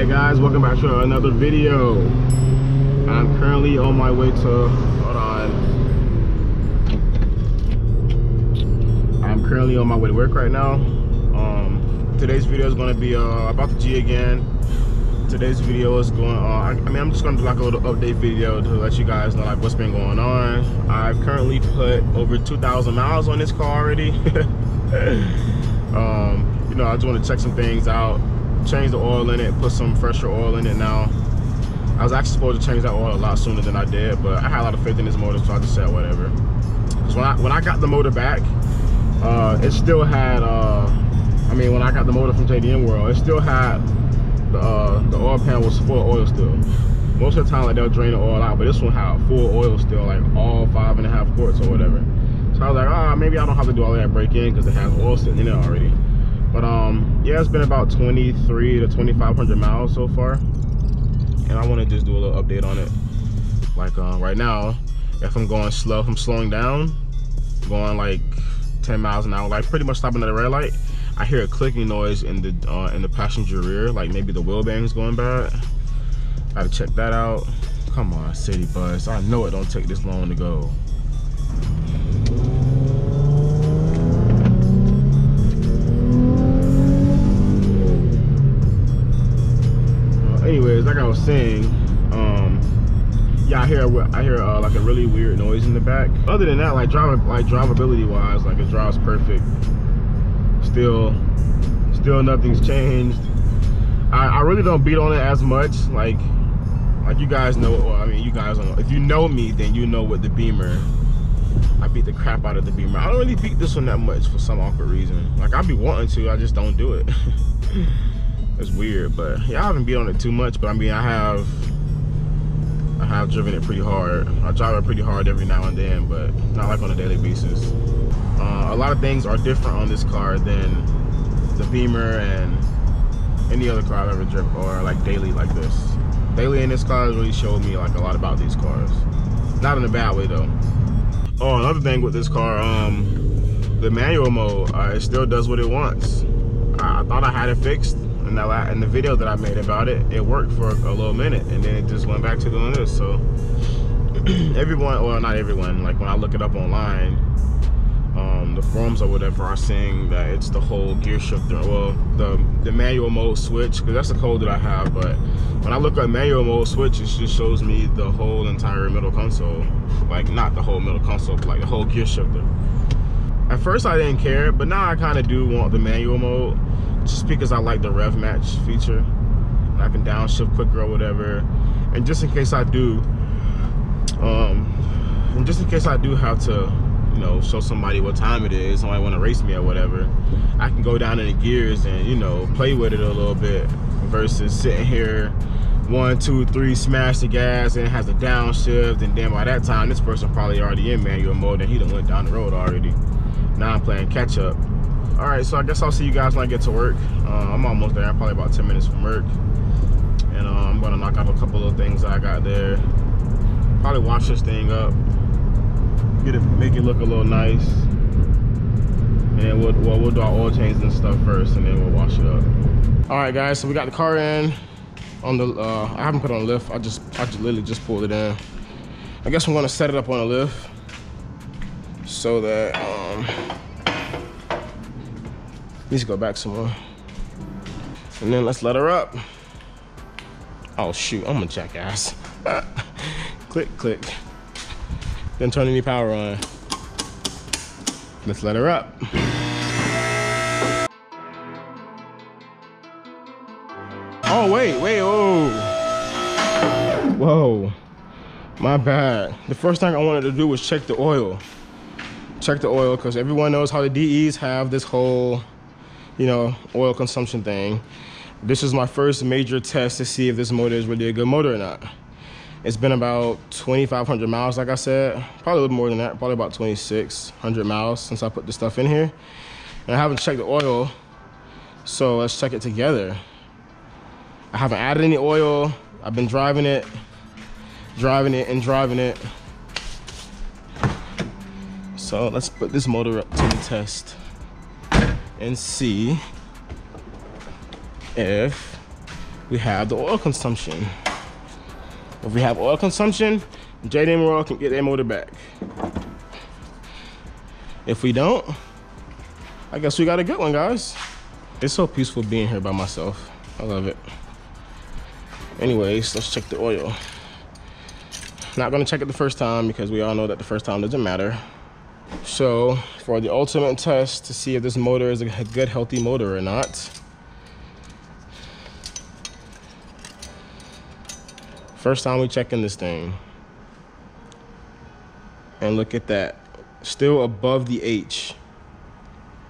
Alright guys, welcome back to another video. I'm currently on my way to, hold on. I'm currently on my way to work right now. Today's video is going to be about the G again. Today's video is going on, I'm just going to do like a little update video to let you guys know like what's been going on. I've currently put over 2,000 miles on this car already. You know, I just want to check some things out. Change the oil in it, put some fresher oil in it now. I was actually supposed to change that oil a lot sooner than I did, but I had a lot of faith in this motor, so I just said whatever. Because when I got the motor back, it still had, when I got the motor from JDM World, it still had, the oil pan was full of oil still. Most of the time, like, they'll drain the oil out, but this one had full oil still, like all 5.5 quarts or whatever. So I was like, maybe I don't have to do all that break in because it has oil sitting in it already. But yeah, it's been about 23 to 2,500 miles so far, and I want to just do a little update on it. Like right now, if I'm going slow, if I'm slowing down, going like 10 miles an hour, like pretty much stopping at a red light, I hear a clicking noise in the passenger rear, like maybe the wheel bearing's going bad. Gotta check that out. Come on, City Bus, I know it don't take this long to go. Anyways, like I was saying, yeah, I hear like a really weird noise in the back. Other than that, like drivability wise, like it drives perfect. Still nothing's changed. I really don't beat on it as much. Like you guys know, well, you guys don't know. If you know me, then you know with the Beamer, I beat the crap out of the Beamer. I don't really beat this one that much for some awkward reason. Like I be wanting to, I just don't do it. It's weird, but yeah, I haven't beat on it too much, but I have driven it pretty hard. I drive it pretty hard every now and then, but not like on a daily basis. A lot of things are different on this car than the Beamer and any other car I've ever driven, or like daily like this. Daily in this car has really showed me like a lot about these cars. Not in a bad way though. Oh, another thing with this car, the manual mode, it still does what it wants. I thought I had it fixed. In the video that I made about it, it worked for a little minute, and then it just went back to doing this. So everyone, well, not everyone, like when I look it up online, the forums or whatever are saying that it's the whole gear shifter, well, the manual mode switch, because that's the code that I have. But when I look at manual mode switch, it just shows me the whole entire middle console, like not the whole middle console, but like the whole gear shifter. At first I didn't care, but now I kind of do want the manual mode, just because I like the rev match feature. I can downshift quicker or whatever. And just in case I do, have to, you know, show somebody what time it is, somebody want to race me or whatever, I can go down in the gears and, you know, play with it a little bit versus sitting here 1, 2, 3, smash the gas, and it has a downshift, and then by that time this person probably already in manual mode and he done went down the road already. Now I'm playing catch up. All right, so I guess I'll see you guys when I get to work. I'm almost there. I'm probably about 10 minutes from work, and I'm gonna knock out a couple of things that I got there. Probably wash this thing up, make it look a little nice, and then we'll do our oil changes and stuff first, and then we'll wash it up. All right, guys. So we got the car in on the. I haven't put on a lift. I just literally just pulled it in. I guess I'm gonna set it up on a lift so that needs to go back some more, and then let's let her up. Oh shoot, I'm a jackass. Click, click. Didn't turn any power on. Let's let her up. Oh wait, oh. Whoa, my bad. The first thing I wanted to do was check the oil. Check the oil, because everyone knows how the DEs have this whole, you know, oil consumption thing. This is my first major test to see if this motor is really a good motor or not. It's been about 2,500 miles, like I said. Probably a little more than that, probably about 2,600 miles since I put this stuff in here. And I haven't checked the oil, so let's check it together. I haven't added any oil. I've been driving it. So let's put this motor up to the test and see if we have the oil consumption. If we have oil consumption, JDM World can get their motor back. If we don't, I guess we got a good one, guys. It's so peaceful being here by myself. I love it. Anyways, let's check the oil. Not gonna check it the first time because we all know that the first time doesn't matter. So for the ultimate test to see if this motor is a good, healthy motor or not, first time we checking this thing, and look at that, still above the H,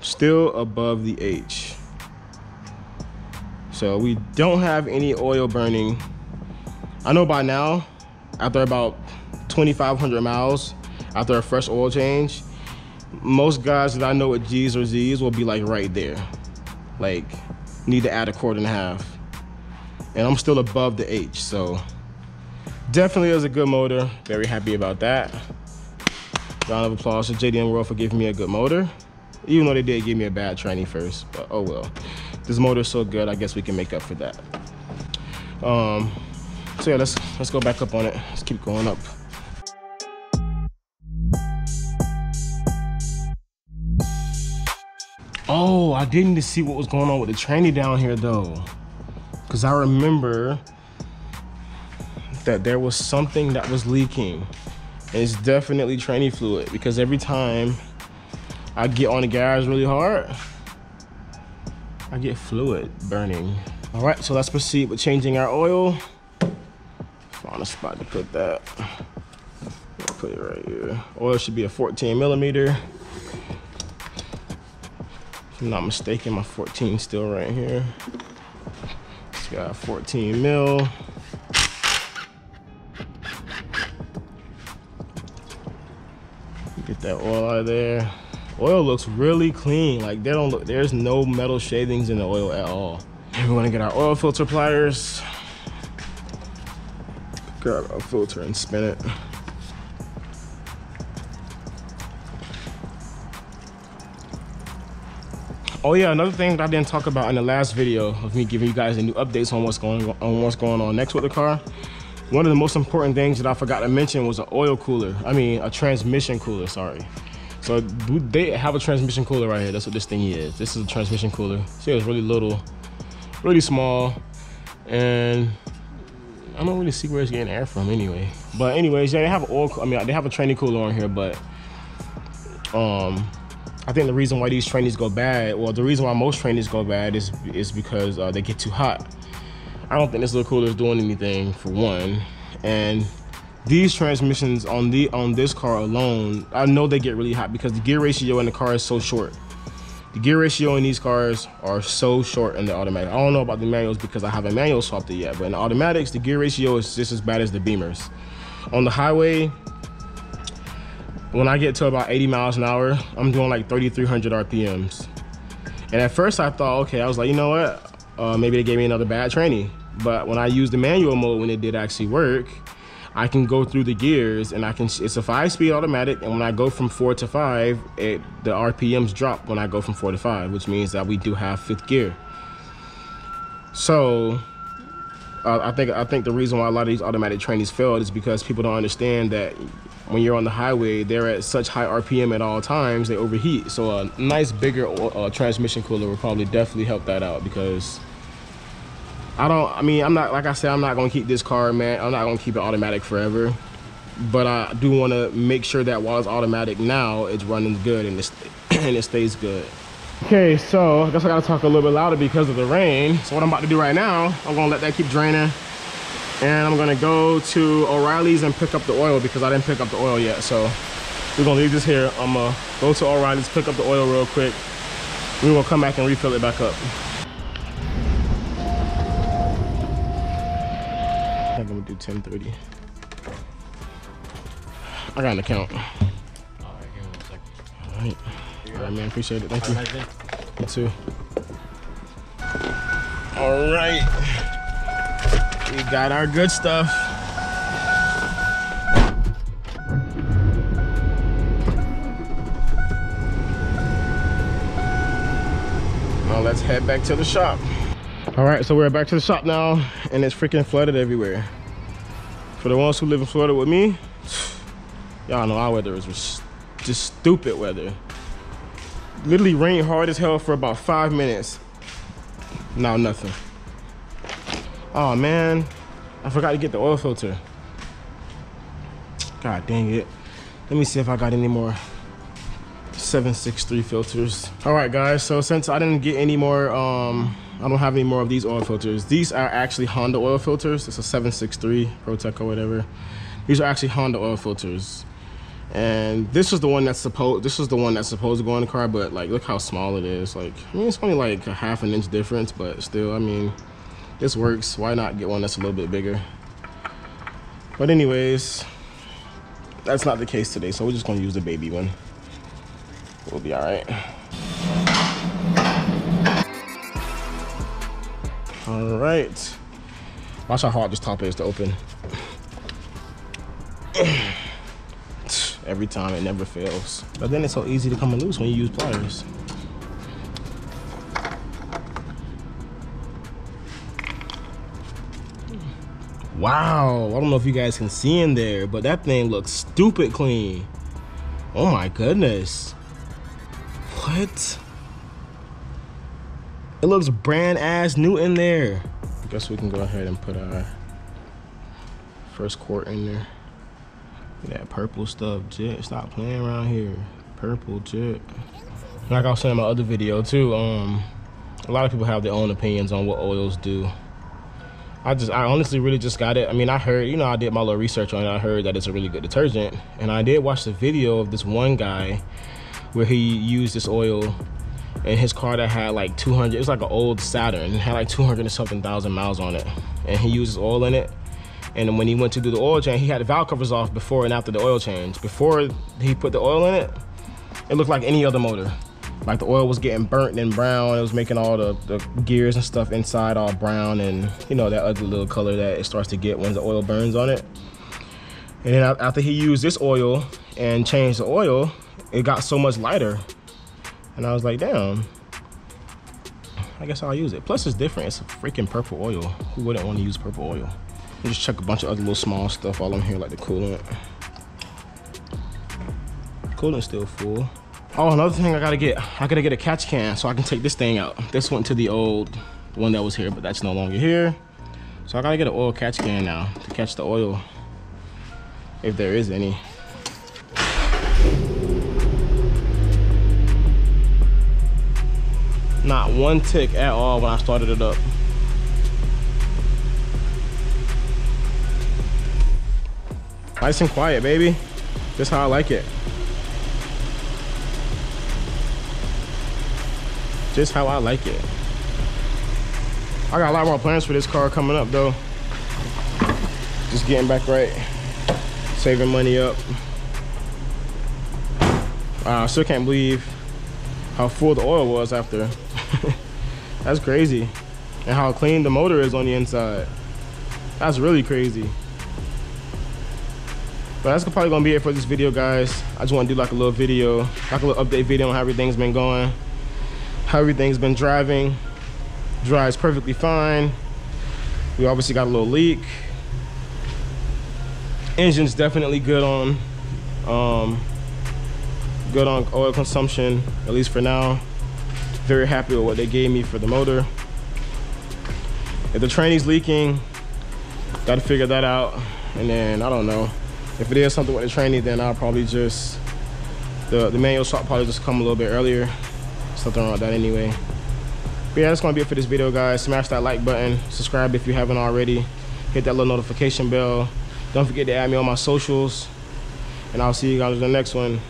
still above the H. So we don't have any oil burning. I know by now, after about 2,500 miles, after a fresh oil change, most guys that I know with G's or Z's will be like right there. Like, need to add a quart and a half. And I'm still above the H, so definitely is a good motor. Very happy about that. Round of applause to JDM World for giving me a good motor. Even though they did give me a bad tranny first, but oh well. This motor is so good, I guess we can make up for that. So yeah, let's go back up on it. Let's keep going up. Oh, I didn't see what was going on with the tranny down here though, because I remember that there was something that was leaking. And it's definitely tranny fluid, because every time I get on the gas really hard, I get fluid burning. All right, so let's proceed with changing our oil. Find a spot to put that. I'll put it right here. Oil should be a 14 millimeter. If I'm not mistaken, my 14 is still right here. It's got 14 mil. Get that oil out of there. Oil looks really clean. Like, they don't look, there's no metal shavings in the oil at all. And we're gonna get our oil filter pliers. Grab our filter and spin it. Oh yeah, another thing that I didn't talk about in the last video of me giving you guys a new updates on what's going on next with the car. One of the most important things that I forgot to mention was an oil cooler. I mean, a transmission cooler, sorry. So they have a transmission cooler right here. That's what this thing is. This is a transmission cooler. See, it's really little, really small, and I don't really see where it's getting air from anyway. But anyways, yeah, they have they have a tranny cooler on here, but I think the reason why these trannies go bad, well, the reason why most trannies go bad is because they get too hot. I don't think this little cooler is doing anything, for one. And these transmissions on this car alone, I know they get really hot because the gear ratio in the car is so short. The gear ratio in these cars are so short in the automatic. I don't know about the manuals because I haven't manual swapped it yet, but in the automatics, the gear ratio is just as bad as the Beamers. On the highway, when I get to about 80 miles an hour, I'm doing like 3,300 RPMs. And at first I thought, okay, I was like, you know what? Maybe they gave me another bad tranny. But when I use the manual mode, when it did actually work, I can go through the gears and it's a 5-speed automatic. And when I go from 4 to 5, the RPMs drop when I go from 4 to 5, which means that we do have 5th gear. So I think the reason why a lot of these automatic trannies failed is because people don't understand that when you're on the highway, they're at such high RPM at all times, they overheat. So a nice bigger transmission cooler would probably definitely help that out, because I'm not, like I said, I'm not gonna keep this car, man. I'm not gonna keep it automatic forever. But I do wanna make sure that while it's automatic now, it's running good and it stays good. Okay, so I guess I gotta talk a little bit louder because of the rain. So what I'm about to do right now, I'm gonna let that keep draining. And I'm gonna go to O'Reilly's and pick up the oil because I didn't pick up the oil yet. So we're gonna leave this here. I'm gonna go to O'Reilly's, pick up the oil real quick. We're gonna come back and refill it back up. I'm gonna do 1030. I got an account. All right, give me 1 second. All right. All right, man, appreciate it. Thank you. You too. All right. We got our good stuff. Now let's head back to the shop. All right, so we're back to the shop now, and it's freaking flooded everywhere. For the ones who live in Florida with me, y'all know our weather is just stupid weather. Literally rained hard as hell for about 5 minutes. Now nothing. Oh man, I forgot to get the oil filter. God dang it. Let me see if I got any more 763 filters. All right guys, so since I didn't get any more, I don't have any more of these oil filters. These are actually Honda oil filters. It's a 763 ProTech or whatever. These are actually Honda oil filters. And this is the one that's supposed to go in the car, but like look how small it is. Like, I mean, it's only like a ½ an inch difference, but still, I mean, this works. Why not get one that's a little bit bigger? But anyways, that's not the case today, so we're just gonna use the baby one. We'll be all right. All right. Watch how hard this top is to open. Every time, it never fails. But then it's so easy to come loose when you use pliers. Wow, I don't know if you guys can see in there, but that thing looks stupid clean. Oh my goodness. What? It looks brand ass new in there. I guess we can go ahead and put our first quart in there. That purple stuff, Jet. Stop playing around here. Purple, Jet. Like I was saying in my other video too, a lot of people have their own opinions on what oils do. I honestly really just got it. I mean, I heard, you know, I did my little research on it. I heard that it's a really good detergent. And I did watch the video of this one guy where he used this oil in his car that had like 200, it's like an old Saturn. It had like 200 and something thousand miles on it. And he used oil in it. And then when he went to do the oil change, he had the valve covers off before and after the oil change. Before he put the oil in it, it looked like any other motor. Like the oil was getting burnt and brown. It was making all the gears and stuff inside all brown, and you know, that ugly little color that it starts to get when the oil burns on it. And then after he used this oil and changed the oil, it got so much lighter. And I was like, damn, I guess I'll use it. Plus it's different, it's a freaking purple oil. Who wouldn't want to use purple oil? And just check a bunch of other little small stuff all in here, like the coolant. Coolant's still full. Oh, another thing I gotta get a catch can so I can take this thing out. This went to the old one that was here, but that's no longer here. So I gotta get an oil catch can now to catch the oil, if there is any. Not one tick at all when I started it up. Nice and quiet, baby. Just how I like it. Just how I like it. I got a lot more plans for this car coming up though. Just getting back right, saving money up. I still can't believe how full the oil was after. That's crazy. And how clean the motor is on the inside. That's really crazy. But that's probably gonna be it for this video, guys. I just want to do like a little video, like a little update video on how everything's been going, how everything's been driving. Drives perfectly fine. We obviously got a little leak. Engine's definitely good on oil consumption, at least for now. Very happy with what they gave me for the motor. If the trainee's leaking, got to figure that out. And then I don't know. If it is something with the trainee, then I'll probably just, the manual swap probably just come a little bit earlier. Something wrong with that anyway. But yeah, that's gonna be it for this video, guys. Smash that like button, subscribe if you haven't already, hit that little notification bell. Don't forget to add me on my socials, and I'll see you guys in the next one.